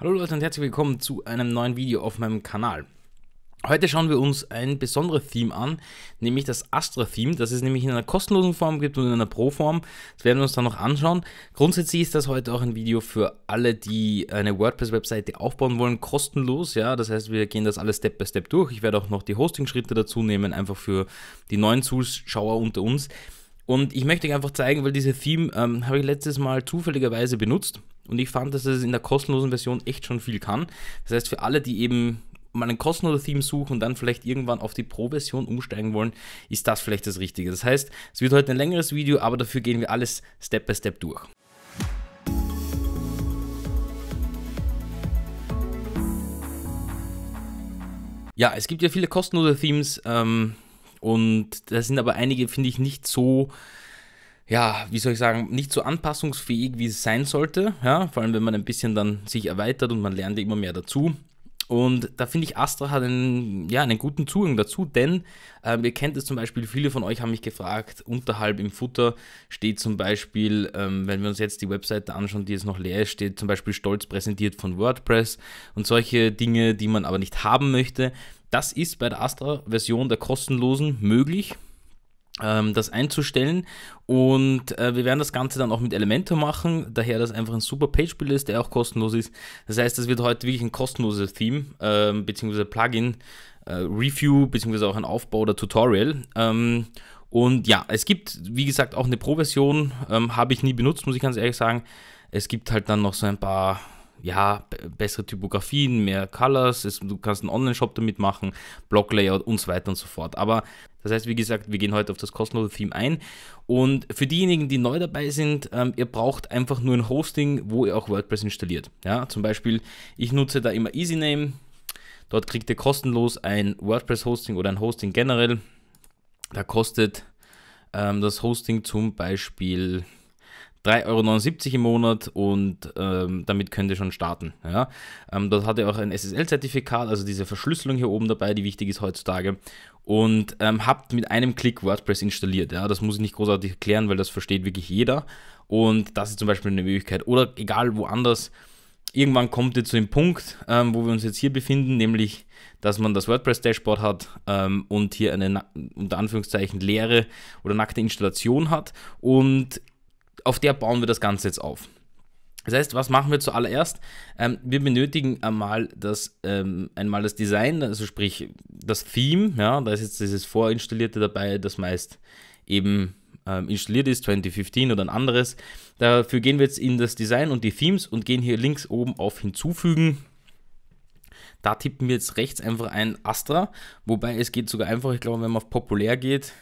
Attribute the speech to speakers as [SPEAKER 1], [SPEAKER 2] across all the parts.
[SPEAKER 1] Hallo Leute und herzlich willkommen zu einem neuen Video auf meinem Kanal. Heute schauen wir uns ein besonderes Theme an, nämlich das Astra-Theme, das es nämlich in einer kostenlosen Form gibt und in einer Pro-Form. Das werden wir uns dann noch anschauen. Grundsätzlich ist das heute auch ein Video für alle, die eine WordPress-Webseite aufbauen wollen, kostenlos. Ja, das heißt, wir gehen das alles Step by Step durch. Ich werde auch noch die Hosting-Schritte dazu nehmen, einfach für die neuen Zuschauer unter uns. Und ich möchte euch einfach zeigen, weil dieses Theme habe ich letztes Mal zufälligerweise benutzt und ich fand, dass es in der kostenlosen Version echt schon viel kann. Das heißt, für alle, die eben mal ein kostenloses Theme suchen und dann vielleicht irgendwann auf die Pro-Version umsteigen wollen, ist das vielleicht das Richtige. Das heißt, es wird heute ein längeres Video, aber dafür gehen wir alles Step by Step durch. Ja, es gibt ja viele kostenlose Themes, und da sind aber einige, finde ich, nicht so, ja, wie soll ich sagen, nicht so anpassungsfähig, wie es sein sollte. Ja, vor allem, wenn man ein bisschen dann sich erweitert und man lernt immer mehr dazu. Und da finde ich, Astra hat einen guten Zugang dazu, denn ihr kennt es zum Beispiel, viele von euch haben mich gefragt, unterhalb im Footer steht zum Beispiel, wenn wir uns jetzt die Webseite anschauen, die jetzt noch leer ist, steht zum Beispiel stolz präsentiert von WordPress und solche Dinge, die man aber nicht haben möchte. Das ist bei der Astra-Version der kostenlosen möglich, das einzustellen, und wir werden das Ganze dann auch mit Elementor machen, daher das einfach ein super Page-Builder ist, der auch kostenlos ist. Das heißt, das wird heute wirklich ein kostenloses Theme, beziehungsweise Plugin, Review, beziehungsweise auch ein Aufbau oder Tutorial. Und ja, es gibt, wie gesagt, auch eine Pro-Version, habe ich nie benutzt, muss ich ganz ehrlich sagen. Es gibt halt dann noch so ein paar, ja, bessere Typografien, mehr Colors, du kannst einen Online-Shop damit machen, Blog-Layout und so weiter und so fort. Aber das heißt, wie gesagt, wir gehen heute auf das kostenlose Theme ein. Und für diejenigen, die neu dabei sind, ihr braucht einfach nur ein Hosting, wo ihr auch WordPress installiert. Ja, zum Beispiel, ich nutze da immer EasyName. Dort kriegt ihr kostenlos ein WordPress-Hosting oder ein Hosting generell. Da kostet das Hosting zum Beispiel 3,79 € im Monat und damit könnt ihr schon starten. Ja? Dort hat ihr auch ein SSL-Zertifikat, also diese Verschlüsselung hier oben dabei, die wichtig ist heutzutage. Und habt mit einem Klick WordPress installiert. Ja? Das muss ich nicht großartig erklären, weil das versteht wirklich jeder. Und das ist zum Beispiel eine Möglichkeit. Oder egal woanders, irgendwann kommt ihr zu dem Punkt, wo wir uns jetzt hier befinden, nämlich, dass man das WordPress-Dashboard hat und hier eine, unter Anführungszeichen, leere oder nackte Installation hat, und auf der bauen wir das Ganze jetzt auf. Das heißt, was machen wir zuallererst? Wir benötigen einmal das Design, also sprich das Theme. Ja, da ist jetzt dieses vorinstallierte dabei, das meist eben installiert ist, 2015 oder ein anderes. Dafür gehen wir jetzt in das Design und die Themes und gehen hier links oben auf Hinzufügen. Da tippen wir jetzt rechts einfach ein Astra, wobei es geht sogar einfach, ich glaube, wenn man auf populär geht,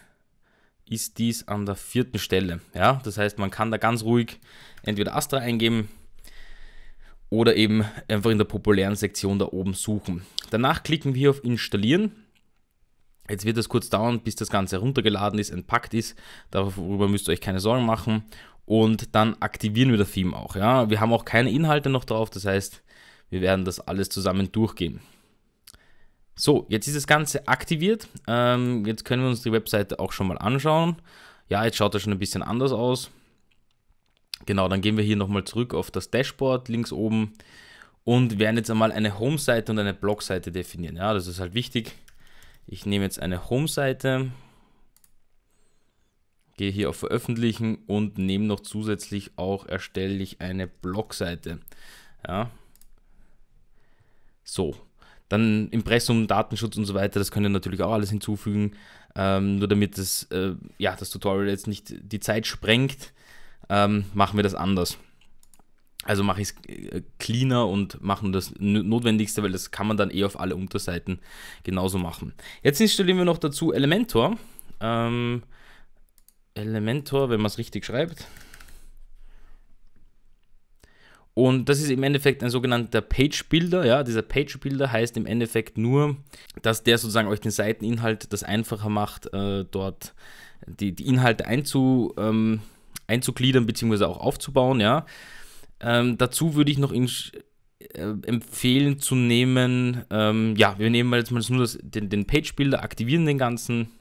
[SPEAKER 1] ist dies an der 4. Stelle. Ja, das heißt, man kann da ganz ruhig entweder Astra eingeben oder eben einfach in der populären Sektion da oben suchen. Danach klicken wir auf Installieren. Jetzt wird es kurz dauern, bis das Ganze heruntergeladen ist, entpackt ist. Darüber müsst ihr euch keine Sorgen machen. Und dann aktivieren wir das Theme auch. Ja, wir haben auch keine Inhalte noch drauf, das heißt, wir werden das alles zusammen durchgehen. So, jetzt ist das Ganze aktiviert. Jetzt können wir uns die Webseite auch schon mal anschauen. Ja, jetzt schaut das schon ein bisschen anders aus. Genau, dann gehen wir hier nochmal zurück auf das Dashboard links oben und werden jetzt einmal eine Home-Seite und eine Blog-Seite definieren. Ja, das ist halt wichtig. Ich nehme jetzt eine Home-Seite, gehe hier auf Veröffentlichen und nehme noch zusätzlich auch erstelllich eine Blog-Seite. Ja, so. Dann Impressum, Datenschutz und so weiter, das könnt ihr natürlich auch alles hinzufügen. Nur damit das Tutorial jetzt nicht die Zeit sprengt, machen wir das anders. Also mache ich es cleaner und mache das Notwendigste, weil das kann man dann auf alle Unterseiten genauso machen. Jetzt installieren wir noch dazu Elementor. Elementor, wenn man es richtig schreibt. Und das ist im Endeffekt ein sogenannter Page-Builder. Ja, dieser Page-Builder heißt im Endeffekt nur, dass der sozusagen euch den Seiteninhalt das einfacher macht, dort die Inhalte einzugliedern bzw. auch aufzubauen. Ja. Dazu würde ich noch empfehlen zu nehmen, wir nehmen jetzt mal nur den Page-Builder, aktivieren den ganzen.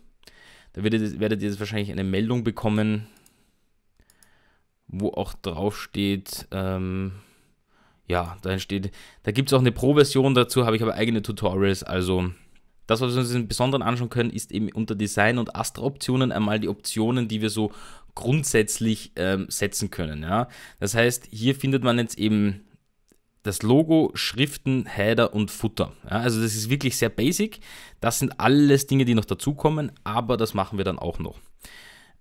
[SPEAKER 1] Da werdet ihr jetzt wahrscheinlich eine Meldung bekommen, wo auch drauf steht, ja, da gibt es auch eine Pro-Version dazu, habe ich aber eigene Tutorials, also das, was wir uns im Besonderen anschauen können, ist eben unter Design und Astra-Optionen einmal die Optionen, die wir so grundsätzlich setzen können. Ja? Das heißt, hier findet man jetzt eben das Logo, Schriften, Header und Footer. Ja? Also das ist wirklich sehr basic. Das sind alles Dinge, die noch dazukommen, aber das machen wir dann auch noch.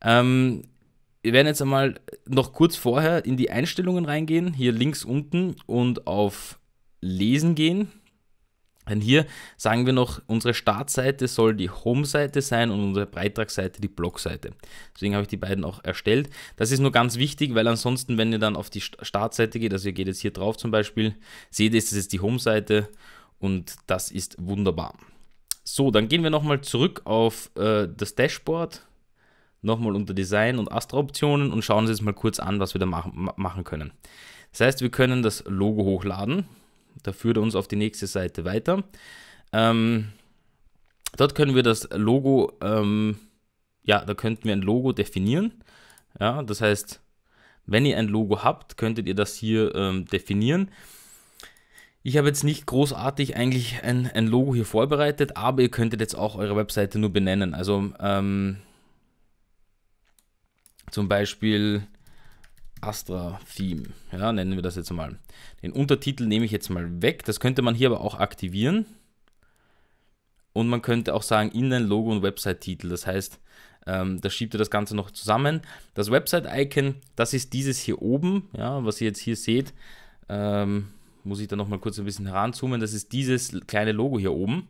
[SPEAKER 1] Wir werden jetzt einmal noch kurz vorher in die Einstellungen reingehen, hier links unten und auf Lesen gehen. Denn hier sagen wir noch, unsere Startseite soll die Home-Seite sein und unsere Beitragsseite die Blog-Seite. Deswegen habe ich die beiden auch erstellt. Das ist nur ganz wichtig, weil ansonsten, wenn ihr dann auf die Startseite geht, also ihr geht jetzt hier drauf zum Beispiel, seht ihr, das ist die Home-Seite und das ist wunderbar. So, dann gehen wir nochmal zurück auf das Dashboard, nochmal unter Design und Astra-Optionen und schauen uns jetzt mal kurz an, was wir da machen können. Das heißt, wir können das Logo hochladen. Da führt er uns auf die nächste Seite weiter. Dort können wir das Logo, da könnten wir ein Logo definieren. Ja, das heißt, wenn ihr ein Logo habt, könntet ihr das hier definieren. Ich habe jetzt nicht großartig eigentlich ein Logo hier vorbereitet, aber ihr könntet jetzt auch eure Webseite nur benennen. Also zum Beispiel Astra Theme, ja, nennen wir das jetzt mal. Den Untertitel nehme ich jetzt mal weg, das könnte man hier aber auch aktivieren. Und man könnte auch sagen Inline-Logo und Website-Titel, das heißt, da schiebt ihr das Ganze noch zusammen. Das Website-Icon, das ist dieses hier oben, ja, was ihr jetzt hier seht, muss ich da nochmal kurz ein bisschen heranzoomen, das ist dieses kleine Logo hier oben.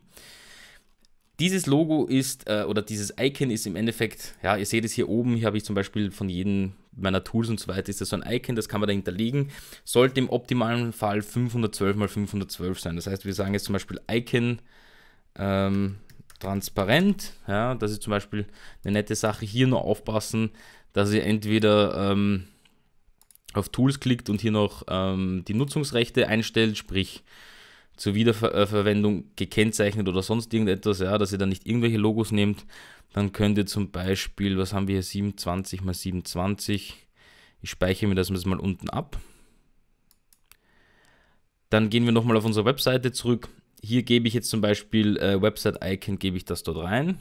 [SPEAKER 1] Dieses Logo ist, oder dieses Icon ist im Endeffekt, ja, ihr seht es hier oben, hier habe ich zum Beispiel von jedem meiner Tools und so weiter, ist das so ein Icon, das kann man da hinterlegen, sollte im optimalen Fall 512 x 512 sein. Das heißt, wir sagen jetzt zum Beispiel Icon transparent, ja, das ist zum Beispiel eine nette Sache, hier nur aufpassen, dass ihr entweder auf Tools klickt und hier noch die Nutzungsrechte einstellt, sprich zur Wiederverwendung gekennzeichnet oder sonst irgendetwas, ja, dass ihr dann nicht irgendwelche Logos nehmt. Dann könnt ihr zum Beispiel, was haben wir hier, 27 x 27, ich speichere mir das mal unten ab. Dann gehen wir nochmal auf unsere Webseite zurück. Hier gebe ich jetzt zum Beispiel Website-Icon, gebe ich das dort rein.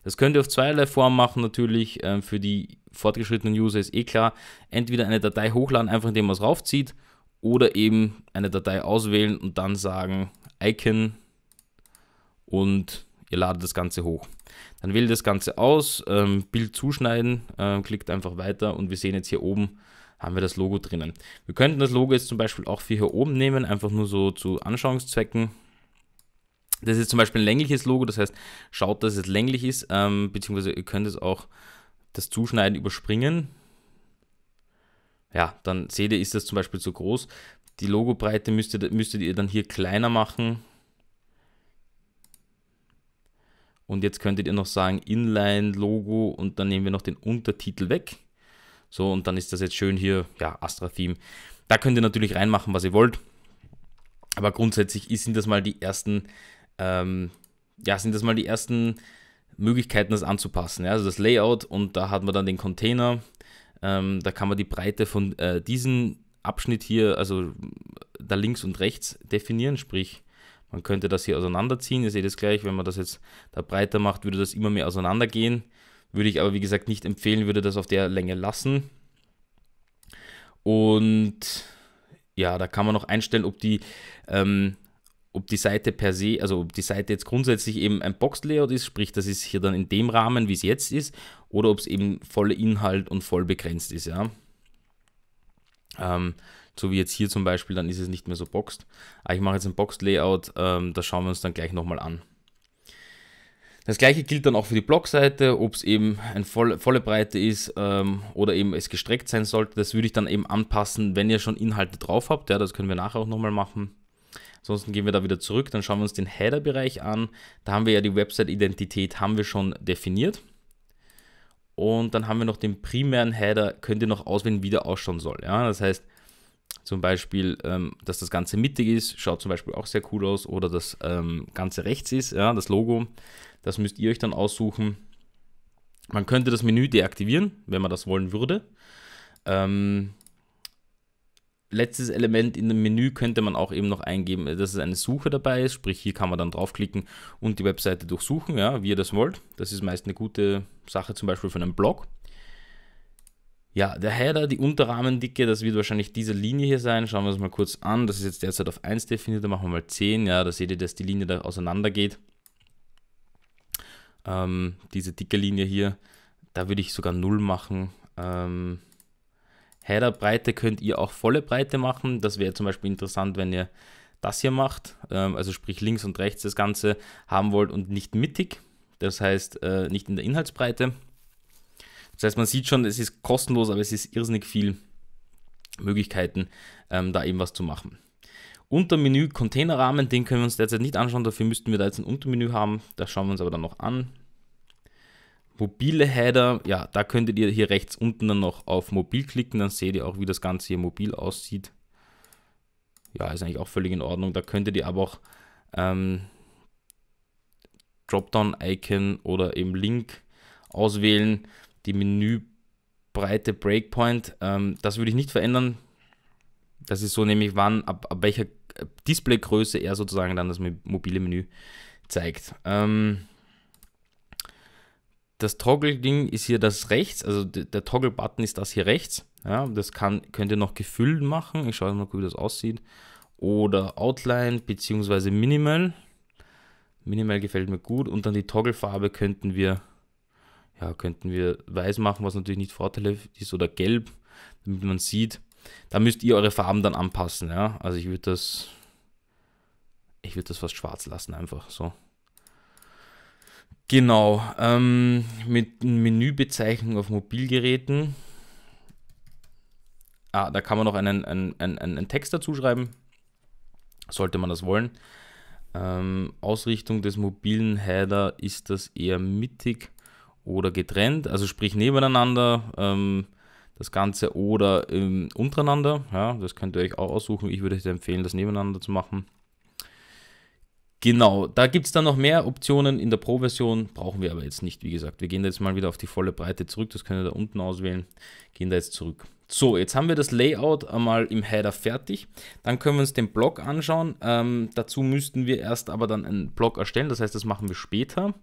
[SPEAKER 1] Das könnt ihr auf zweierlei Form machen natürlich, für die fortgeschrittenen User ist eh klar, entweder eine Datei hochladen, einfach indem man es raufzieht, oder eben eine Datei auswählen und dann sagen Icon und ihr ladet das Ganze hoch. Dann wählt das Ganze aus, Bild zuschneiden, klickt einfach weiter und wir sehen jetzt hier oben, haben wir das Logo drinnen. Wir könnten das Logo jetzt zum Beispiel auch für hier oben nehmen, einfach nur so zu Anschauungszwecken. Das ist zum Beispiel ein längliches Logo, das heißt, schaut, dass es länglich ist, beziehungsweise ihr könnt es auch das Zuschneiden überspringen. Ja, dann seht ihr, ist das zum Beispiel zu groß. Die Logobreite müsstet ihr dann hier kleiner machen. Und jetzt könntet ihr noch sagen Inline-Logo und dann nehmen wir noch den Untertitel weg. So, und dann ist das jetzt schön hier, ja, Astra Theme. Da könnt ihr natürlich reinmachen, was ihr wollt. Aber grundsätzlich sind das mal die ersten, Möglichkeiten, das anzupassen. Ja? Also das Layout und da hat man dann den Container. Da kann man die Breite von diesem Abschnitt hier, also da links und rechts definieren, sprich, man könnte das hier auseinanderziehen. Ihr seht es gleich, wenn man das jetzt da breiter macht, würde das immer mehr auseinandergehen. Würde ich aber, wie gesagt, nicht empfehlen, würde das auf der Länge lassen. Und ja, da kann man noch einstellen, ob die Seite per se, also ob die Seite jetzt grundsätzlich eben ein Box-Layout ist, sprich, das ist hier dann in dem Rahmen, wie es jetzt ist, oder ob es eben voller Inhalt und voll begrenzt ist, ja. So wie jetzt hier zum Beispiel, dann ist es nicht mehr so boxed. Aber ich mache jetzt ein Box-Layout, das schauen wir uns dann gleich nochmal an. Das gleiche gilt dann auch für die Blogseite, ob es eben eine volle Breite ist oder eben es gestreckt sein sollte. Das würde ich dann eben anpassen, wenn ihr schon Inhalte drauf habt. Ja, das können wir nachher auch nochmal machen. Ansonsten gehen wir da wieder zurück, dann schauen wir uns den Header-Bereich an. Da haben wir ja die Website-Identität haben wir schon definiert. Und dann haben wir noch den primären Header, könnt ihr noch auswählen, wie der ausschauen soll. Ja, das heißt zum Beispiel, dass das Ganze mittig ist, schaut zum Beispiel auch sehr cool aus. Oder das Ganze rechts ist, ja, das Logo. Das müsst ihr euch dann aussuchen. Man könnte das Menü deaktivieren, wenn man das wollen würde. letztes Element in dem Menü könnte man auch eben noch eingeben, dass es eine Suche dabei ist, sprich hier kann man dann draufklicken und die Webseite durchsuchen, ja, wie ihr das wollt. Das ist meist eine gute Sache, zum Beispiel für einen Blog. Ja, der Header, die Unterrahmendicke, das wird wahrscheinlich diese Linie hier sein. Schauen wir uns mal kurz an. Das ist jetzt derzeit auf 1 definiert, da machen wir mal 10. Ja, da seht ihr, dass die Linie da auseinander geht. Diese dicke Linie hier, da würde ich sogar 0 machen. Headerbreite könnt ihr auch volle Breite machen. Das wäre zum Beispiel interessant, wenn ihr das hier macht, also sprich links und rechts das Ganze haben wollt und nicht mittig. Das heißt, nicht in der Inhaltsbreite. Das heißt, man sieht schon, es ist kostenlos, aber es ist irrsinnig viel Möglichkeiten, da eben was zu machen. Untermenü Containerrahmen, den können wir uns derzeit nicht anschauen, dafür müssten wir da jetzt ein Untermenü haben. Das schauen wir uns aber dann noch an. Mobile Header, ja, da könntet ihr hier rechts unten dann noch auf Mobil klicken, dann seht ihr auch, wie das Ganze hier mobil aussieht. Ja, ist eigentlich auch völlig in Ordnung. Da könntet ihr aber auch Dropdown-Icon oder eben Link auswählen. Die Menübreite Breakpoint, das würde ich nicht verändern. Das ist so nämlich, wann, ab welcher Displaygröße er sozusagen dann das mobile Menü zeigt. Das Toggle-Ding ist hier das rechts, also der Toggle-Button ist das hier rechts. Ja, das könnt ihr noch gefüllt machen. Ich schaue mal, wie das aussieht. Oder Outline bzw. Minimal. Minimal gefällt mir gut. Und dann die Toggle-Farbe könnten wir weiß machen, was natürlich nicht vorteilhaft ist, oder gelb, damit man sieht. Da müsst ihr eure Farben dann anpassen. Ja? Also ich würde das fast schwarz lassen, einfach so. Genau, mit Menübezeichnung auf Mobilgeräten. Da kann man noch einen Text dazu schreiben, sollte man das wollen. Ausrichtung des mobilen Header, ist das eher mittig oder getrennt, also sprich nebeneinander, das Ganze, oder untereinander. Ja, das könnt ihr euch auch aussuchen. Ich würde euch empfehlen, das nebeneinander zu machen. Genau, da gibt es dann noch mehr Optionen in der Pro-Version, brauchen wir aber jetzt nicht, wie gesagt. Wir gehen jetzt mal wieder auf die volle Breite zurück, das könnt ihr da unten auswählen, gehen da jetzt zurück. So, jetzt haben wir das Layout einmal im Header fertig, dann können wir uns den Blog anschauen. Dazu müssten wir erst aber dann einen Blog erstellen, das heißt, das machen wir später.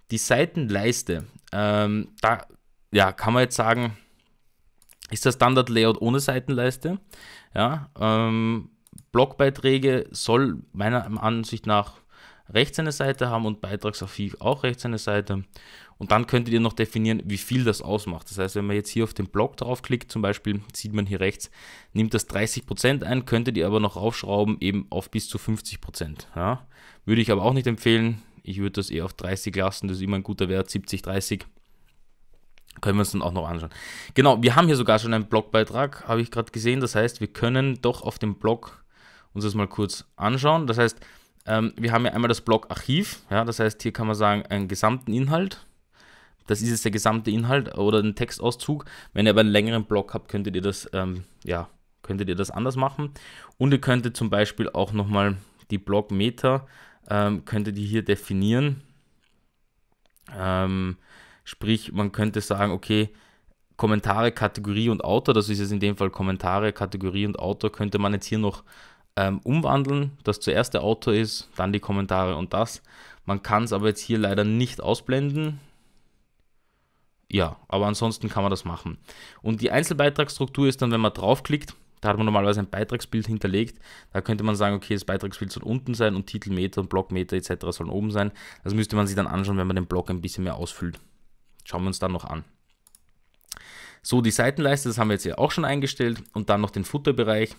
[SPEAKER 1] Die Seitenleiste, da ja, kann man jetzt sagen, ist das Standard-Layout ohne Seitenleiste. Ja, Blogbeiträge soll meiner Ansicht nach rechts eine Seite haben und Beitragsarchiv auch rechts eine Seite. Und dann könntet ihr noch definieren, wie viel das ausmacht. Das heißt, wenn man jetzt hier auf den Blog draufklickt, zum Beispiel, sieht man hier rechts, nimmt das 30% ein, könntet ihr aber noch raufschrauben, eben auf bis zu 50%. Ja? Würde ich aber auch nicht empfehlen. Ich würde das eher auf 30 lassen, das ist immer ein guter Wert, 70, 30. Können wir uns dann auch noch anschauen. Genau, wir haben hier sogar schon einen Blogbeitrag, habe ich gerade gesehen. Das heißt, wir können doch auf dem Blog uns das mal kurz anschauen. Das heißt, wir haben ja einmal das Blogarchiv. Ja, das heißt, hier kann man sagen, einen gesamten Inhalt. Das ist jetzt der gesamte Inhalt oder ein Textauszug. Wenn ihr aber einen längeren Blog habt, könntet ihr das, könntet ihr das anders machen. Und ihr könntet zum Beispiel auch nochmal die Blog-Meta, könntet ihr hier definieren. Sprich, man könnte sagen, okay, Kommentare, Kategorie und Autor, das ist jetzt in dem Fall Kommentare, Kategorie und Autor, könnte man jetzt hier noch umwandeln, dass zuerst der Autor ist, dann die Kommentare und das. Man kann es aber jetzt hier leider nicht ausblenden. Ja, aber ansonsten kann man das machen. Und die Einzelbeitragsstruktur ist dann, wenn man draufklickt, da hat man normalerweise ein Beitragsbild hinterlegt. Da könnte man sagen, okay, das Beitragsbild soll unten sein und Titelmeter und Blogmeter etc. sollen oben sein. Das müsste man sich dann anschauen, wenn man den Blog ein bisschen mehr ausfüllt. Schauen wir uns dann noch an. So, die Seitenleiste, das haben wir jetzt ja auch schon eingestellt. Und dann noch den Footerbereich.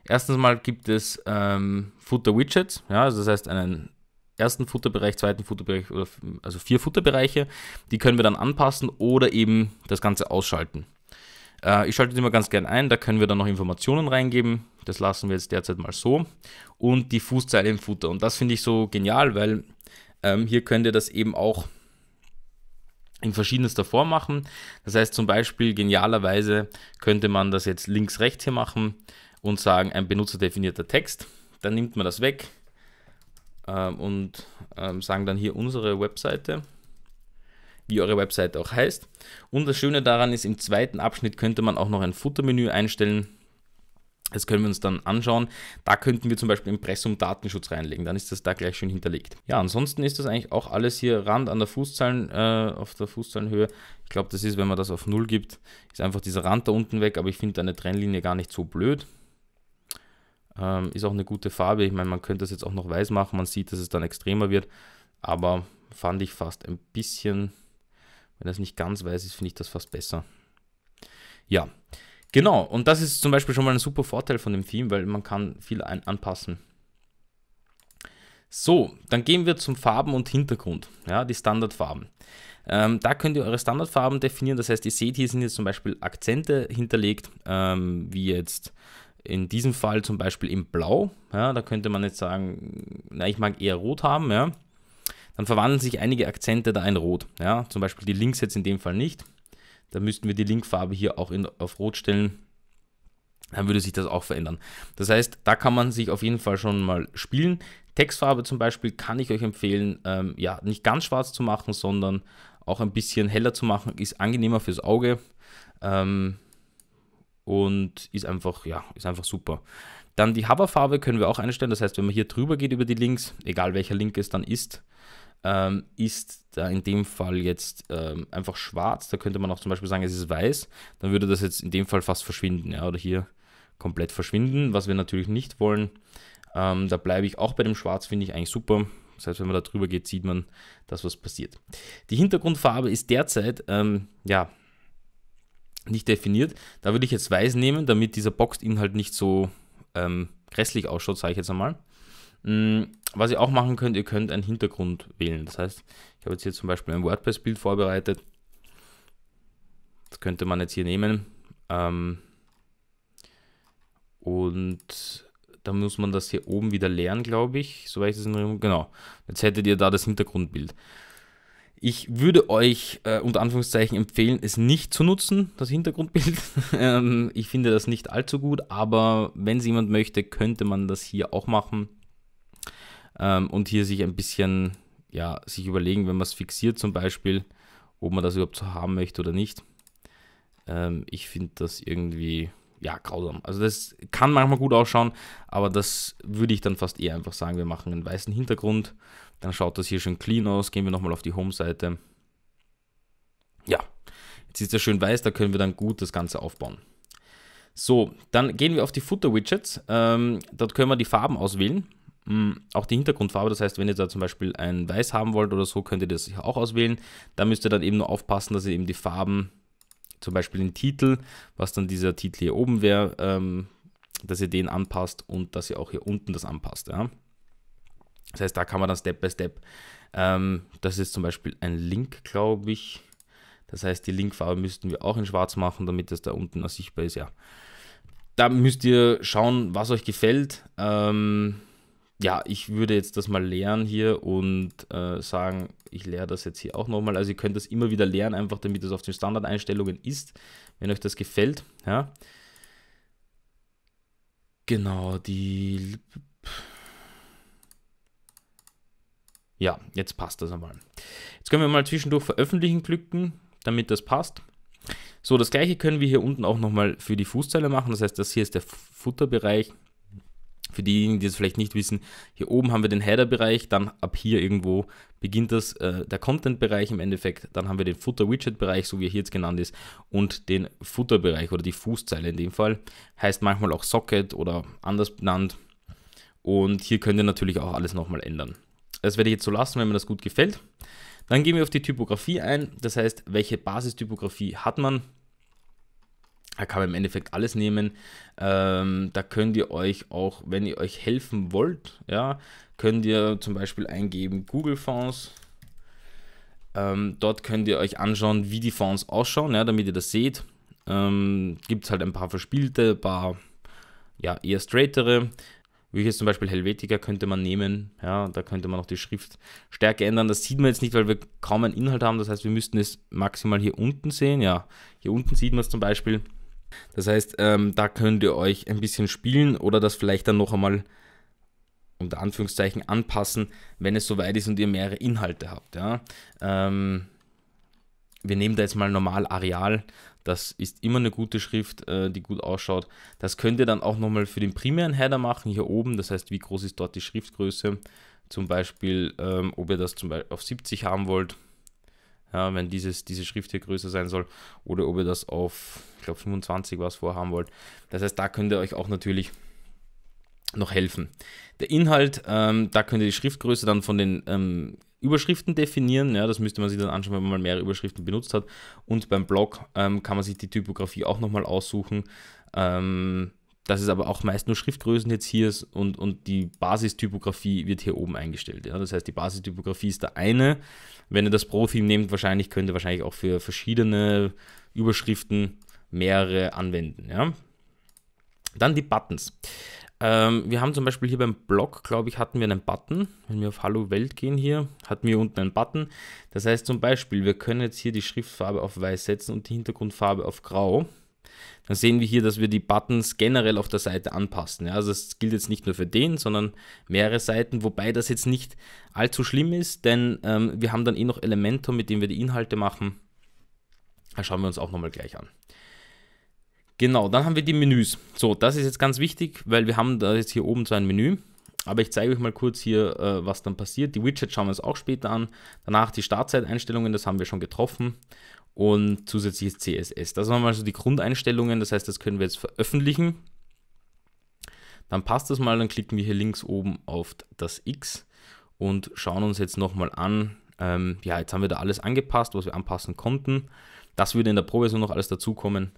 [SPEAKER 1] Erstens mal gibt es Footer-Widgets. Ja, also das heißt einen ersten Footerbereich, zweiten Footerbereich, also 4 Footerbereiche. Die können wir dann anpassen oder eben das Ganze ausschalten. Ich schalte die immer ganz gern ein, da können wir dann noch Informationen reingeben. Das lassen wir jetzt derzeit mal so. Und die Fußzeile im Footer. Und das finde ich so genial, weil hier könnt ihr das eben auch in verschiedenster Form machen. Das heißt zum Beispiel, genialerweise könnte man das jetzt links-rechts hier machen und sagen, ein benutzerdefinierter Text. Dann nimmt man das weg und sagen dann hier unsere Webseite, wie eure Webseite auch heißt. Und das Schöne daran ist, im zweiten Abschnitt könnte man auch noch ein Footermenü einstellen. Das können wir uns dann anschauen. Da könnten wir zum Beispiel Impressum Datenschutz reinlegen. Dann ist das da gleich schön hinterlegt. Ja, ansonsten ist das eigentlich auch alles hier Rand an der Fußzeilen, auf der Fußzeilenhöhe. Ich glaube, das ist, wenn man das auf 0 gibt, ist einfach dieser Rand da unten weg. Aber ich finde eine Trennlinie gar nicht so blöd. Ist auch eine gute Farbe. Ich meine, man könnte das jetzt auch noch weiß machen. Man sieht, dass es dann extremer wird. Aber fand ich fast ein bisschen, wenn das nicht ganz weiß ist, finde ich das fast besser. Ja, genau, und das ist zum Beispiel schon mal ein super Vorteil von dem Theme, weil man kann viel anpassen. So, dann gehen wir zum Farben und Hintergrund, ja, die Standardfarben. Da könnt ihr eure Standardfarben definieren, das heißt, ihr seht, hier sind jetzt zum Beispiel Akzente hinterlegt, wie jetzt in diesem Fall zum Beispiel im Blau. Ja, da könnte man jetzt sagen, na, ich mag eher Rot haben, ja. Dann verwandeln sich einige Akzente da in Rot, ja, zum Beispiel die Links jetzt in dem Fall nicht. Da müssten wir die Linkfarbe hier auch auf Rot stellen. Dann würde sich das auch verändern. Das heißt, da kann man sich auf jeden Fall schon mal spielen. Textfarbe zum Beispiel kann ich euch empfehlen, ja, nicht ganz schwarz zu machen, sondern auch ein bisschen heller zu machen. Ist angenehmer fürs Auge und ist einfach, ja, ist einfach super. Dann die Hoverfarbe können wir auch einstellen. Das heißt, wenn man hier drüber geht über die Links, egal welcher Link es dann ist da in dem Fall jetzt einfach schwarz. Da könnte man auch zum Beispiel sagen, es ist weiß. Dann würde das jetzt in dem Fall fast verschwinden, ja, oder hier komplett verschwinden, was wir natürlich nicht wollen. Da bleibe ich auch bei dem Schwarz, finde ich eigentlich super. Das heißt, wenn man da drüber geht, sieht man, dass was passiert. Die Hintergrundfarbe ist derzeit, ja, nicht definiert. Da würde ich jetzt weiß nehmen, damit dieser Boxinhalt nicht so grässlich ausschaut, sage ich jetzt einmal. Was ihr auch machen könnt, ihr könnt einen Hintergrund wählen. Das heißt, ich habe jetzt hier zum Beispiel ein WordPress-Bild vorbereitet. Das könnte man jetzt hier nehmen. Und dann muss man das hier oben wieder leeren, glaube ich. Soweit ich das in Erinnerung. Genau. Jetzt hättet ihr da das Hintergrundbild. Ich würde euch unter Anführungszeichen empfehlen, es nicht zu nutzen, das Hintergrundbild. Ich finde das nicht allzu gut, aber wenn es jemand möchte, könnte man das hier auch machen. Und hier sich ein bisschen, ja, sich überlegen, wenn man es fixiert zum Beispiel, ob man das überhaupt so haben möchte oder nicht. Ich finde das irgendwie, ja, grausam. Also das kann manchmal gut ausschauen, aber das würde ich dann fast eher einfach sagen, wir machen einen weißen Hintergrund, dann schaut das hier schön clean aus. Gehen wir nochmal auf die Home-Seite. Ja, jetzt ist das schön weiß, da können wir dann gut das Ganze aufbauen. So, dann gehen wir auf die Footer-Widgets. Dort können wir die Farben auswählen. Auch die Hintergrundfarbe, das heißt, wenn ihr da zum Beispiel ein Weiß haben wollt oder so, könnt ihr das hier auch auswählen. Da müsst ihr dann eben nur aufpassen, dass ihr eben die Farben, zum Beispiel den Titel, was dann dieser Titel hier oben wäre, dass ihr den anpasst und dass ihr auch hier unten das anpasst. Ja? Das heißt, da kann man dann Step by Step, das ist zum Beispiel ein Link, glaube ich. Das heißt, die Linkfarbe müssten wir auch in schwarz machen, damit das da unten auch sichtbar ist. Ja. Da müsst ihr schauen, was euch gefällt. Ja, ich würde jetzt das mal leeren hier und sagen, ich leere das jetzt hier auch nochmal. Also ihr könnt das immer wieder leeren, einfach damit es auf den Standardeinstellungen ist, wenn euch das gefällt. Ja, genau, ja, jetzt passt das einmal. Jetzt können wir mal zwischendurch veröffentlichen klicken, damit das passt. So, das gleiche können wir hier unten auch nochmal für die Fußzeile machen. Das heißt, das hier ist der Futterbereich. Für diejenigen, die es vielleicht nicht wissen, hier oben haben wir den Header-Bereich, dann ab hier irgendwo beginnt das, der Content-Bereich im Endeffekt, dann haben wir den Footer-Widget-Bereich, so wie er hier jetzt genannt ist, und den Footer-Bereich oder die Fußzeile in dem Fall, heißt manchmal auch Socket oder anders benannt, und hier könnt ihr natürlich auch alles nochmal ändern. Das werde ich jetzt so lassen, wenn mir das gut gefällt. Dann gehen wir auf die Typografie ein, das heißt, welche Basistypografie hat man? Da kann man im Endeffekt alles nehmen. Da könnt ihr euch auch, wenn ihr euch helfen wollt, ja, könnt ihr zum Beispiel eingeben Google Fonts. Dort könnt ihr euch anschauen, wie die Fonts ausschauen, ja, damit ihr das seht. Gibt es halt ein paar verspielte, ein paar ja, eher straightere. Wie jetzt zum Beispiel Helvetica könnte man nehmen. Ja, da könnte man auch die Schriftstärke ändern. Das sieht man jetzt nicht, weil wir kaum einen Inhalt haben. Das heißt, wir müssten es maximal hier unten sehen. Ja, hier unten sieht man es zum Beispiel. Das heißt, da könnt ihr euch ein bisschen spielen oder das vielleicht dann noch einmal unter Anführungszeichen anpassen, wenn es soweit ist und ihr mehrere Inhalte habt. Ja. Wir nehmen da jetzt mal normal Areal, Das ist immer eine gute Schrift, die gut ausschaut. Das könnt ihr dann auch nochmal für den primären Header machen, hier oben. Das heißt, wie groß ist dort die Schriftgröße? Zum Beispiel, ob ihr das zum Beispiel auf 70 haben wollt, ja, wenn diese Schrift hier größer sein soll, oder ob ihr das auf, ich glaube 25 was vorhaben wollt. Das heißt, da könnt ihr euch auch natürlich noch helfen. Der Inhalt, da könnt ihr die Schriftgröße dann von den Überschriften definieren. Ja, das müsste man sich dann anschauen, wenn man mal mehrere Überschriften benutzt hat. Und beim Blog kann man sich die Typografie auch nochmal aussuchen. Das ist aber auch meist nur Schriftgrößen jetzt hier und die Basistypografie wird hier oben eingestellt. Ja? Das heißt, die Basistypografie ist der eine. Wenn ihr das Pro-Theme nehmt, könnt ihr auch für verschiedene Überschriften mehrere anwenden. Ja? Dann die Buttons. Wir haben zum Beispiel hier beim Blog, glaube ich, hatten wir einen Button. Wenn wir auf Hallo Welt gehen hier, hatten wir unten einen Button. Das heißt zum Beispiel, wir können jetzt hier die Schriftfarbe auf weiß setzen und die Hintergrundfarbe auf grau. Dann sehen wir hier, dass wir die Buttons generell auf der Seite anpassen. Ja, also das gilt jetzt nicht nur für den, sondern mehrere Seiten, wobei das jetzt nicht allzu schlimm ist, denn wir haben dann noch Elementor, mit dem wir die Inhalte machen. Das schauen wir uns auch nochmal gleich an. Genau, dann haben wir die Menüs. So, das ist jetzt ganz wichtig, weil wir haben da jetzt hier oben so ein Menü. Aber ich zeige euch mal kurz hier, was dann passiert. Die Widgets schauen wir uns auch später an. Danach die Startzeiteinstellungen, das haben wir schon getroffen. Und zusätzliches CSS. Das waren mal so die Grundeinstellungen, das heißt, das können wir jetzt veröffentlichen. Dann passt das mal, dann klicken wir hier links oben auf das X und schauen uns jetzt nochmal an. Ja, jetzt haben wir da alles angepasst, was wir anpassen konnten. Das würde in der Pro-Version noch alles dazukommen.